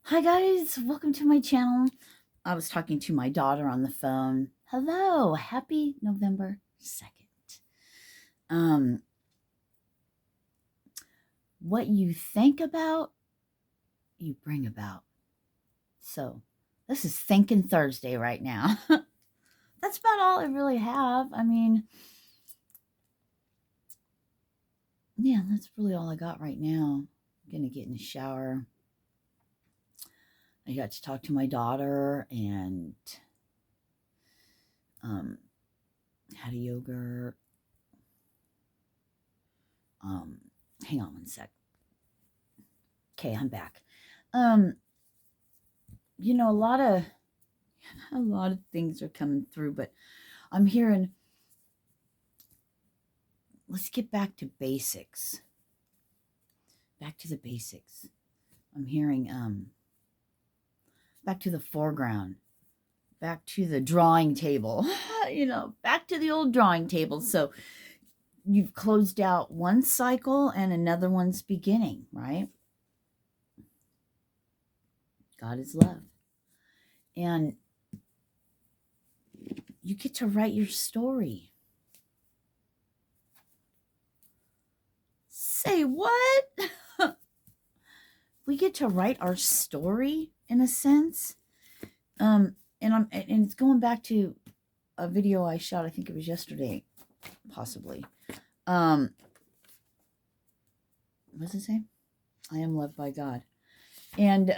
Hi guys, welcome to my channel. I was talking to my daughter on the phone. Hello, happy November 2nd. What you think about, you bring about. So this is Thinking Thursday right now. That's about all I really have. I mean, yeah, that's really all I got right now. I'm gonna get in the shower. I got to talk to my daughter and had a yogurt. Hang on one sec. Okay, I'm back. A lot of things are coming through, but I'm hearing, let's get back to basics. Back to the basics. I'm hearing back to the foreground, back to the drawing table, back to the old drawing table. So you've closed out one cycle and another one's beginning, right? God is love. And you get to write your story. Say what? We get to write our story in a sense. And it's going back to a video I shot, I think it was yesterday, possibly. What does it say? I am loved by God. And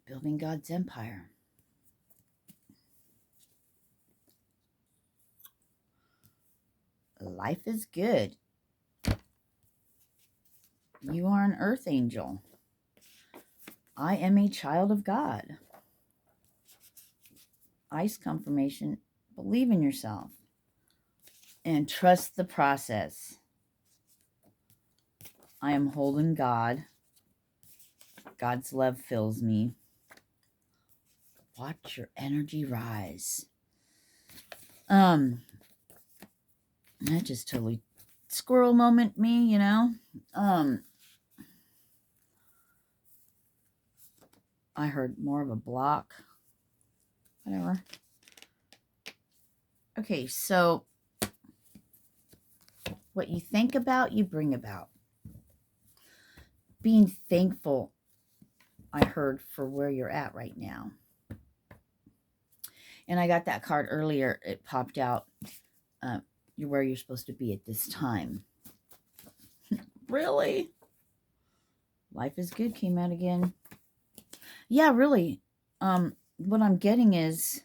building God's empire. Life is good. You are an earth angel. I am a child of God. Ice confirmation. Believe in yourself. And trust the process. I am holding God. God's love fills me. Watch your energy rise. That just totally squirrel moment me, I heard more of a block. Whatever. Okay, so what you think about, you bring about. Being thankful, I heard, for where you're at right now. And I got that card earlier. It popped out. You're where you're supposed to be at this time. Really? Life is good came out again. Yeah, really. What I'm getting is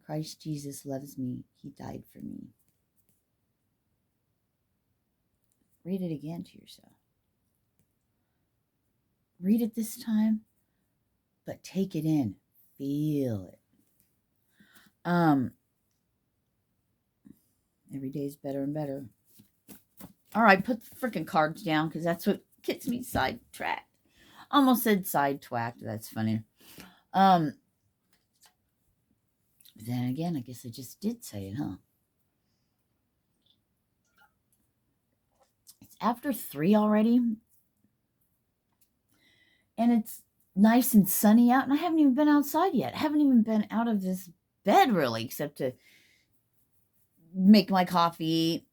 Christ Jesus loves me. He died for me. Read it again to yourself. Read it this time, but take it in. Feel it. Every day is better and better. All right, put the freaking cards down because that's what gets me sidetracked. Almost said sidetracked. That's funny. But then again, I guess I just did say it, huh? It's after 3 already. And it's nice and sunny out. And I haven't even been outside yet. I haven't even been out of this bed, really, except to make my coffee,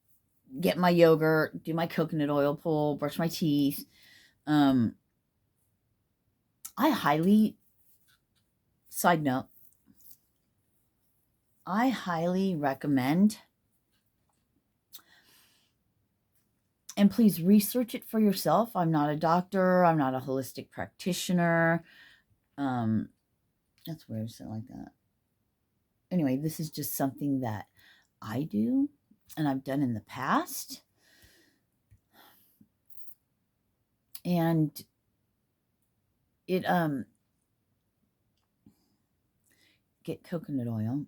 get my yogurt, do my coconut oil pull, brush my teeth. I side note, I highly recommend, and please research it for yourself. I'm not a doctor. I'm not a holistic practitioner. That's weird, something like that. Anyway, this is just something that I do and I've done in the past. And it, get coconut oil.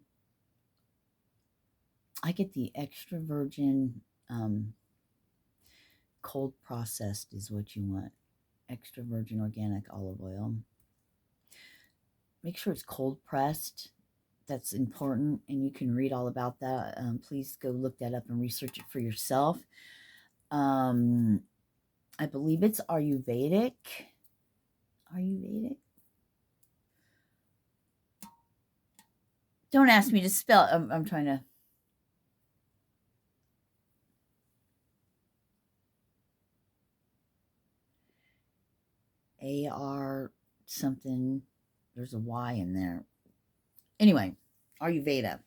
I get the extra virgin, cold processed is what you want. Extra virgin organic olive oil. Make sure it's cold pressed. That's important, and you can read all about that. Please go look that up and research it for yourself. I believe it's Ayurvedic. Ayurvedic? Don't ask me to spell it. I'm trying to. AR something. There's a Y in there. Anyway, Ayurveda.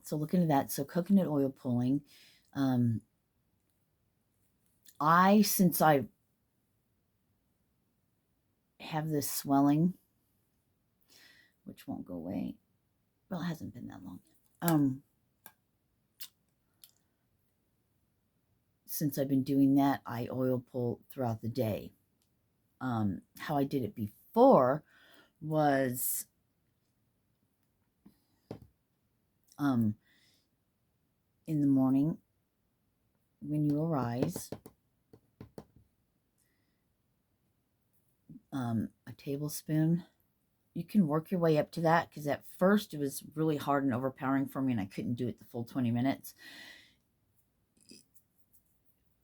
So look into that. So coconut oil pulling. Since I have this swelling, which won't go away. Well, it hasn't been that long. Since I've been doing that, I oil pull throughout the day. How I did it before was in the morning when you arise, a tablespoon. You can work your way up to that, because at first it was really hard and overpowering for me and I couldn't do it the full 20 minutes.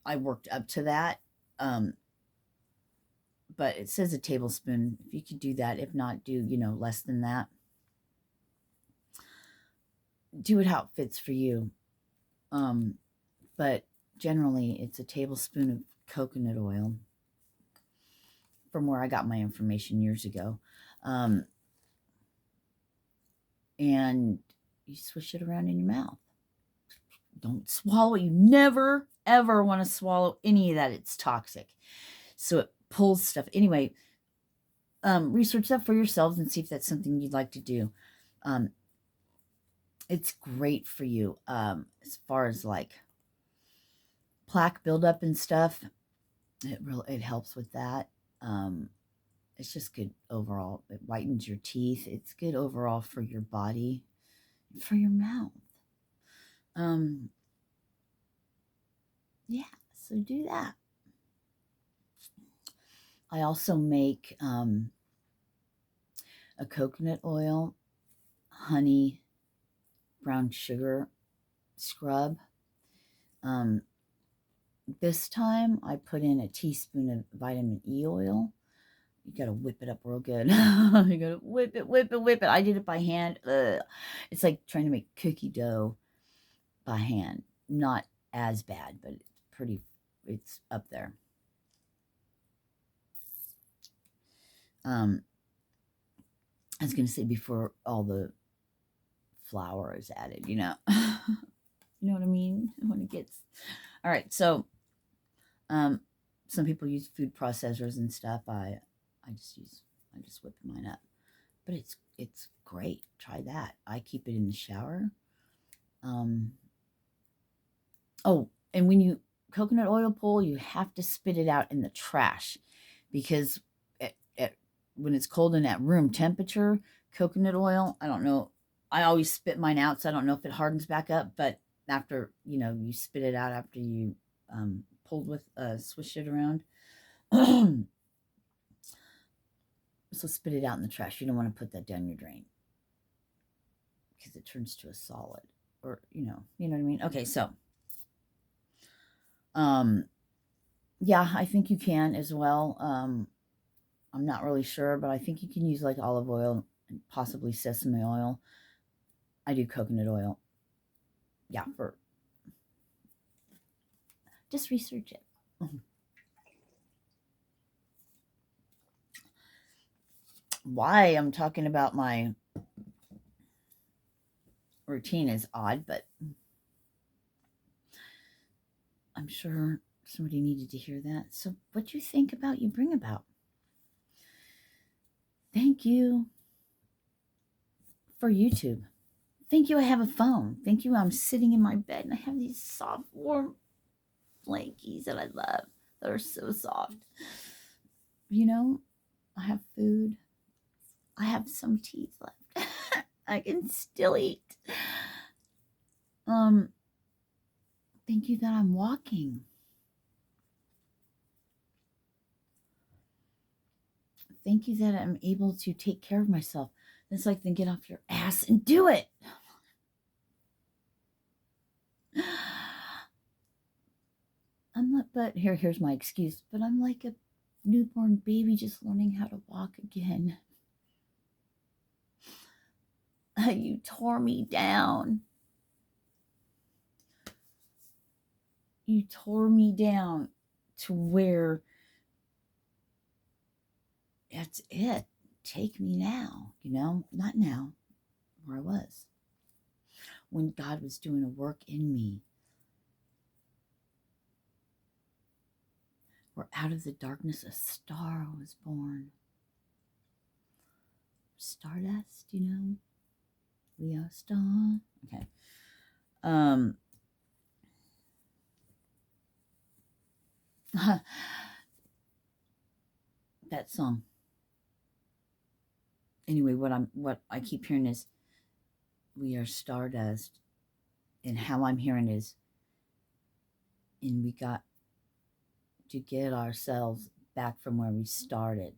I worked up to that. But it says a tablespoon. If you could do that, if not, do, less than that. Do it how it fits for you. But generally, it's a tablespoon of coconut oil, from where I got my information years ago. And you swish it around in your mouth. Don't swallow it. You never, ever want to swallow any of that. It's toxic. So it pulls stuff. Anyway, research that for yourselves and see if that's something you'd like to do. It's great for you as far as like plaque buildup and stuff. It helps with that. It's just good overall. It whitens your teeth. It's good overall for your body, for your mouth. Yeah, so do that. I also make a coconut oil, honey, brown sugar scrub. This time I put in a teaspoon of vitamin E oil. You got to whip it up real good. You got to whip it. I did it by hand. Ugh. It's like trying to make cookie dough by hand. Not as bad, but it's up there. I was going to say before all the flour is added, you know what I mean? When it gets, all right. So, some people use food processors and stuff. I just whip mine up, but it's great. Try that. I keep it in the shower. Oh, and when you coconut oil pull, you have to spit it out in the trash, because when it's cold in at room temperature, coconut oil, I don't know. I always spit mine out, so I don't know if it hardens back up, but after, you spit it out after you pulled with, swish it around. So spit it out in the trash. You don't want to put that down your drain, because it turns to a solid, or, you know what I mean? Okay, so, yeah, I think you can as well. I'm not really sure, but I think you can use like olive oil and possibly sesame oil. I do coconut oil. Yeah, just research it. Why I'm talking about my routine is odd, but I'm sure somebody needed to hear that. So what you think about, you bring about. Thank you for YouTube. Thank you I have a phone. Thank you I'm sitting in my bed and I have these soft, warm blankies that I love. That are so soft. I have food. I have some teeth left. I can still eat. Thank you that I'm walking. Thank you that I'm able to take care of myself. It's like, then get off your ass and do it. but here's my excuse. But I'm like a newborn baby just learning how to walk again. You tore me down. You tore me down to where that's it. Take me now, not now, where I was. When God was doing a work in me. Where out of the darkness a star was born. Stardust, we are star. Okay. That song. Anyway, what I keep hearing is we are stardust, and how I'm hearing is, and we got to get ourselves back from where we started.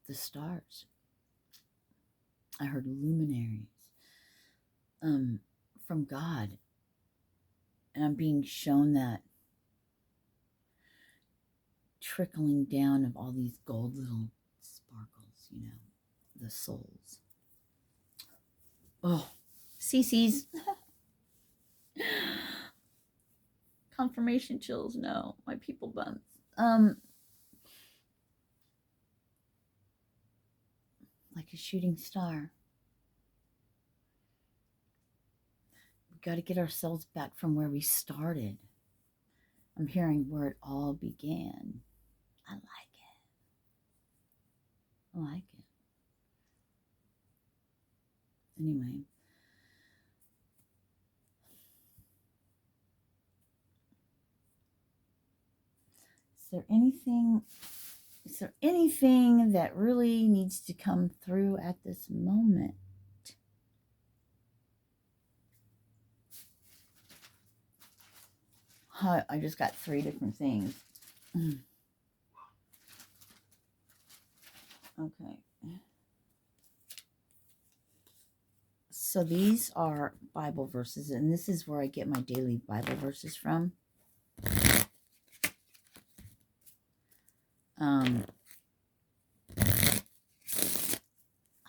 The stars. I heard luminaries from God, and I'm being shown that trickling down of all these gold little sparkles, the souls. Oh, CC's. Confirmation chills, no. My people buns. Like a shooting star. We got to get ourselves back from where we started. I'm hearing where it all began. I like it. I like it. Anyway. Is there anything that really needs to come through at this moment? I just got 3 different things. Okay. So these are Bible verses, and this is where I get my daily Bible verses from. I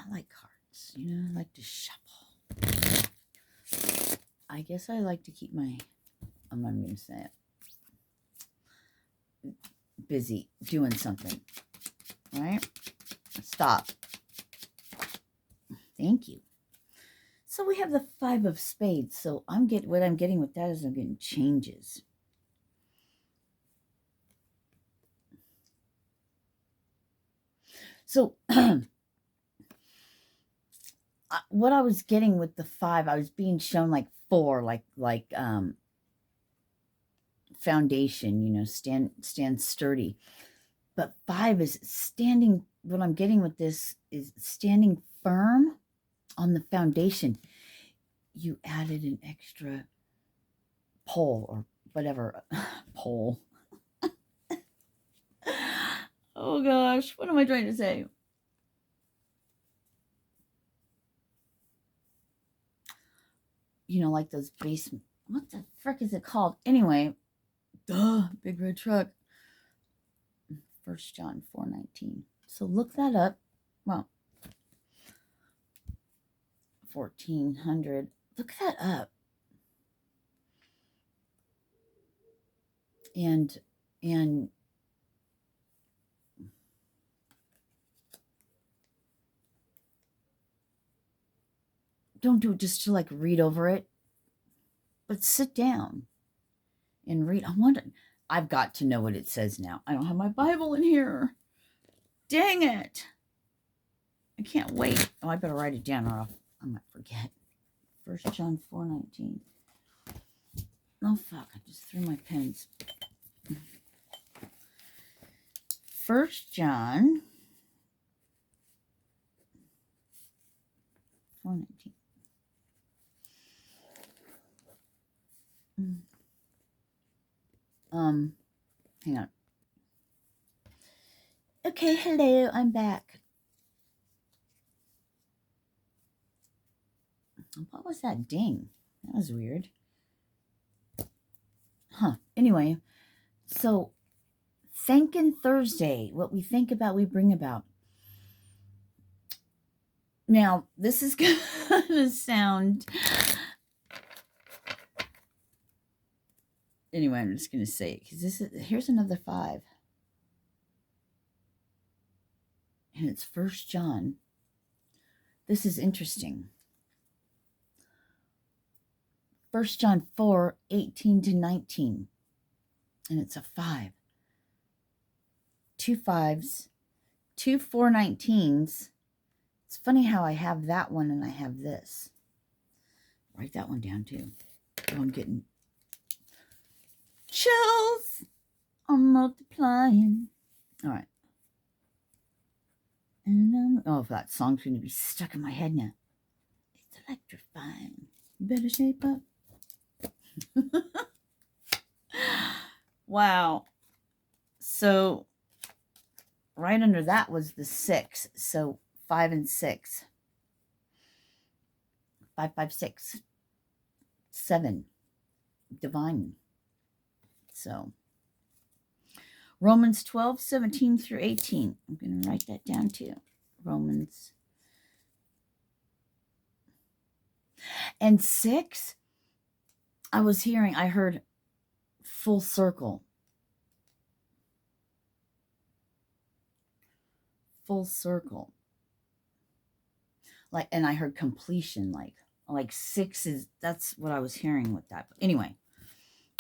like cards, I like to shuffle. I guess I like to keep I'm not even going to say it, busy doing something, right? Stop. Thank you. So we have the 5 of spades. So what I'm getting with that is I'm getting changes. So what I was getting with the 5, I was being shown like 4, like foundation, stand sturdy. But 5 is standing. What I'm getting with this is standing firm on the foundation. You added an extra pole or whatever pole. Oh gosh, what am I trying to say? Like those basement. What the frick is it called? Anyway, big red truck. 1 John 4:19. So look that up. Well, 1400. Look that up. And don't do it just to like read over it, but sit down and read. I've got to know what it says now. I don't have my Bible in here. Dang it. I can't wait. Oh, I better write it down or I might forget. 1 John 4:19. Oh, fuck. I just threw my pens. 1 John 4:19. Hang on. Okay, hello, I'm back. What was that ding? That was weird. Anyway, so Thankin' Thursday. What we think about, we bring about. Now, this is going to sound... Anyway, I'm just going to say it because here's another 5. And it's 1 John. This is interesting. 1 John 4:18-19. And it's a 5. 2 5s, 2 419s. It's funny how I have that one and I have this. Write that one down too. Oh, I'm getting chills. I'm multiplying. All right. And that song's going to be stuck in my head now. It's electrifying. You better shape up. Wow. So right under that was the 6. So 5 and 6. 5, 5, 6. 7. Divine. So Romans 12:17-18. I'm going to write that down too. Romans. And 6, I heard full circle. Full circle. And I heard completion, like 6 is, that's what I was hearing with that. But anyway,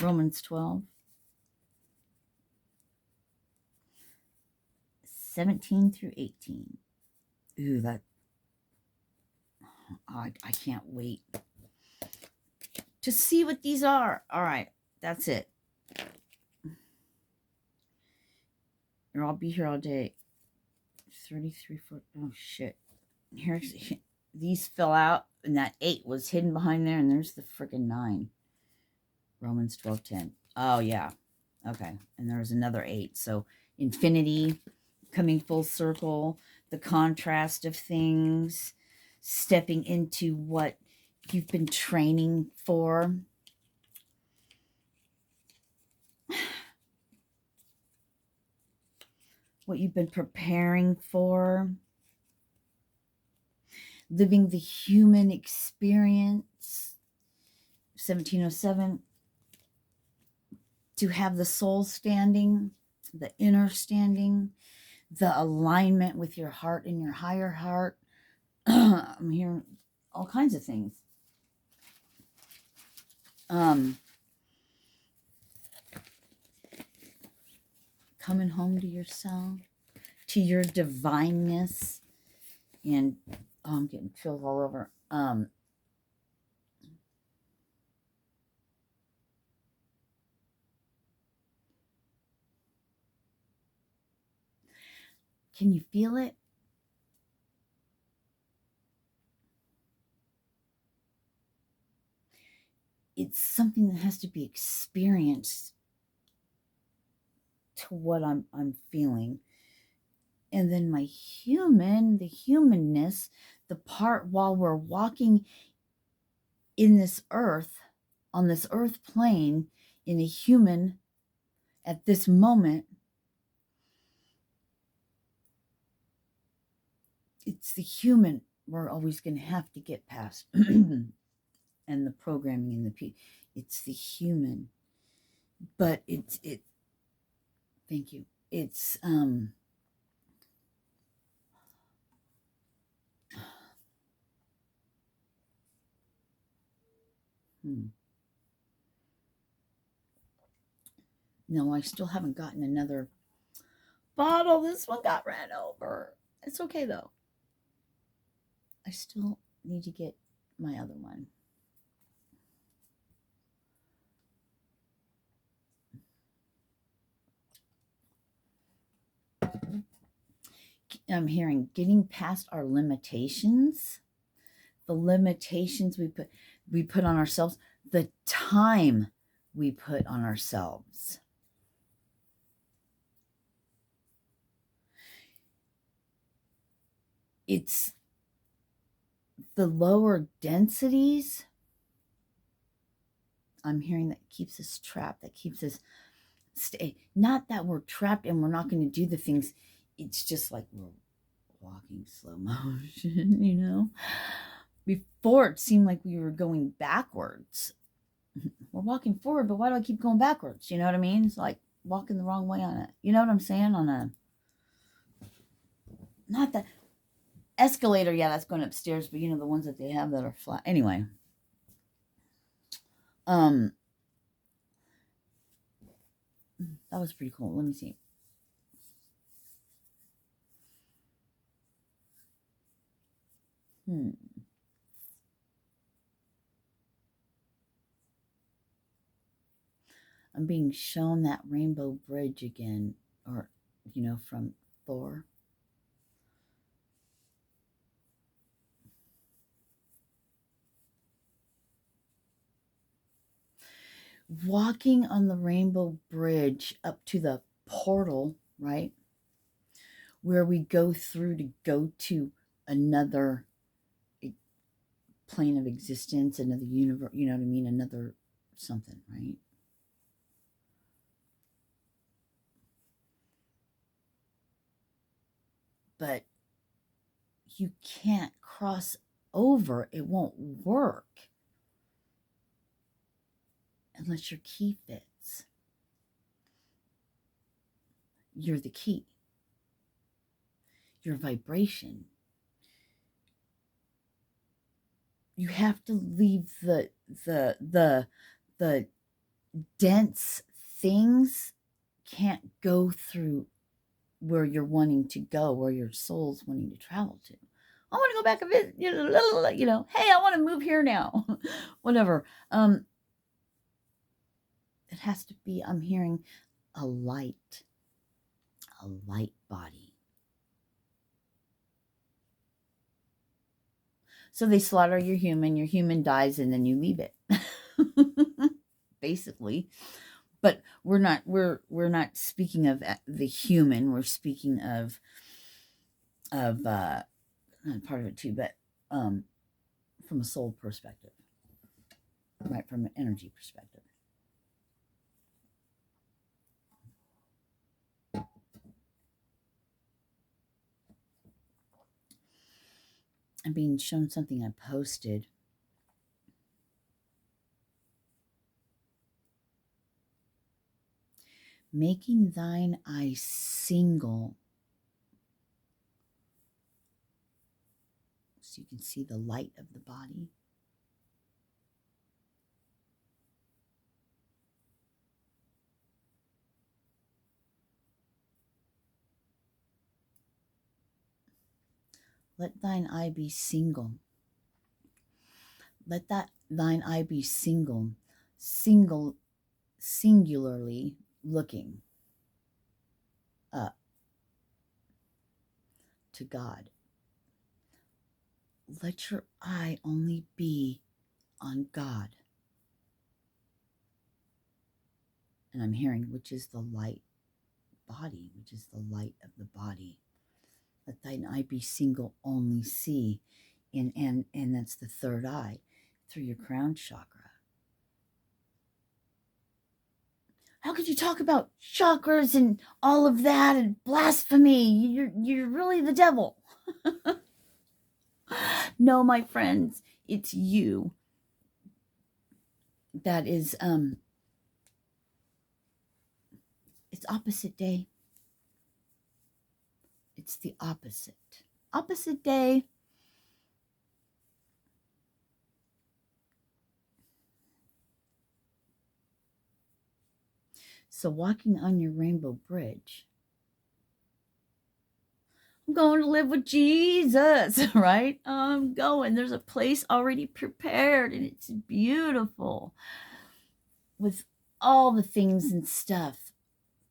Romans 12:17-18. Ooh, I can't wait to see what these are. All right, that's it. Or I'll be here all day. 33 foot. Oh shit. These fell out, and that 8 was hidden behind there, and there's the freaking 9. Romans 12:10. Oh yeah. Okay. And there was another 8. So infinity, coming full circle, the contrast of things, stepping into what you've been training for. What you've been preparing for. Living the human experience. 1707. To have the soul standing, the inner standing, the alignment with your heart and your higher heart. I'm hearing all kinds of things. Coming home to yourself, to your divineness, and I'm getting chills all over. Can you feel it? It's something that has to be experienced to what I'm feeling. And then the humanness, the part while we're walking in this earth, on this earth plane, in a human at this moment, it's the human we're always going to have to get past. And the programming and it's the human. But thank you. It's No, I still haven't gotten another bottle. This one got ran over. It's okay though. I still need to get my other one. I'm hearing getting past our limitations, the limitations we put on ourselves, the time we put on ourselves. It's the lower densities I'm hearing that keeps us trapped, that keeps us not that we're trapped and we're not going to do the things. It's just like we're walking slow motion, you know? Before it seemed like we were going backwards. We're walking forward, but why do I keep going backwards? You know what I mean? It's like walking the wrong way on it. You know what I'm saying? On a, not that escalator, yeah, that's going upstairs, but you know, the ones that they have that are flat. Anyway. That was pretty cool. Let me see. I'm being shown that rainbow bridge again, or, you know, from Thor. Walking on the rainbow bridge up to the portal, right? Where we go through to go to another plane of existence, another universe, you know what I mean? Another something, right? But you can't cross over. It won't work unless your key fits. You're the key. Your vibration. You have to leave the dense things can't go through where you're wanting to go, where your soul's wanting to travel to. I want to go back a bit, you know, hey, I want to move here now. Whatever. It has to be, I'm hearing a light body. So they slaughter your human dies, and then you leave it. Basically. But we're not speaking of the human. We're speaking of part of it too, but from a soul perspective, right? From an energy perspective. I'm being shown something I posted. Making thine eye single, so you can see the light of the body. Let thine eye be single. Let that thine eye be singularly looking up to God. Let your eye only be on God. And I'm hearing, which is the light body, which is the light of the body. Let thine eye be single, only see. And that's the third eye through your crown chakra. How could you talk about chakras and all of that and blasphemy? You're really the devil. No, my friends, it's you. That is it's opposite day. It's the opposite. Opposite day. So walking on your rainbow bridge, I'm going to live with Jesus, right? I'm going. There's a place already prepared, and it's beautiful with all the things and stuff.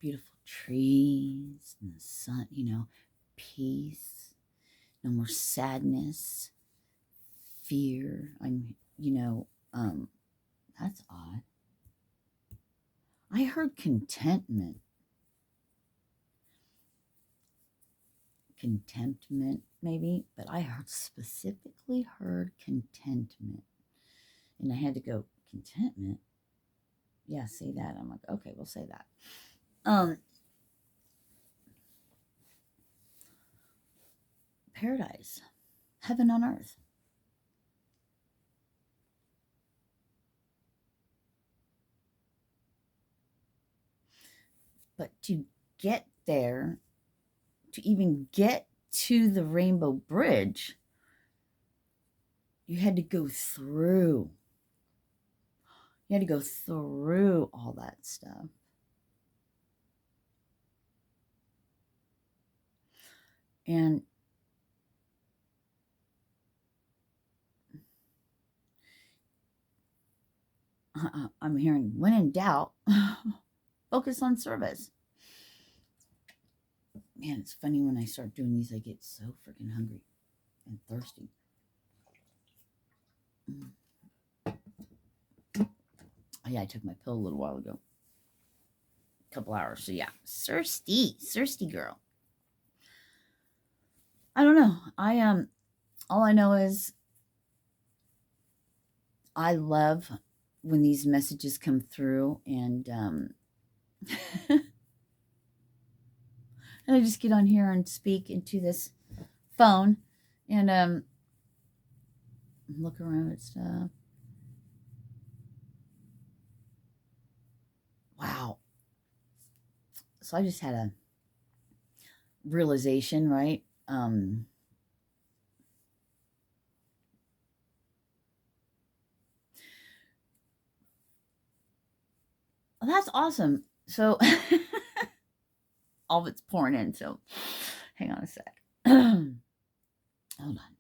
Beautiful trees and the sun, you know, peace, no more sadness, fear. That's odd. I heard contentment, maybe, but I specifically heard contentment. And I had to go, contentment? yeah, say that. I'm like, okay, we'll say that. Paradise, heaven on earth. But to get there, to even get to the Rainbow Bridge, you had to go through. You had to go through all that stuff. And I'm hearing, when in doubt, focus on service. Man, it's funny when I start doing these, I get so freaking hungry and thirsty. Oh, yeah, I took my pill a little while ago. A couple hours. So, yeah, thirsty girl. I don't know. All I know is I love when these messages come through, and and I just get on here and speak into this phone and look around at stuff. Wow. So I just had a realization, right? Well, that's awesome. So all of it's pouring in. So hang on a sec. Hold on.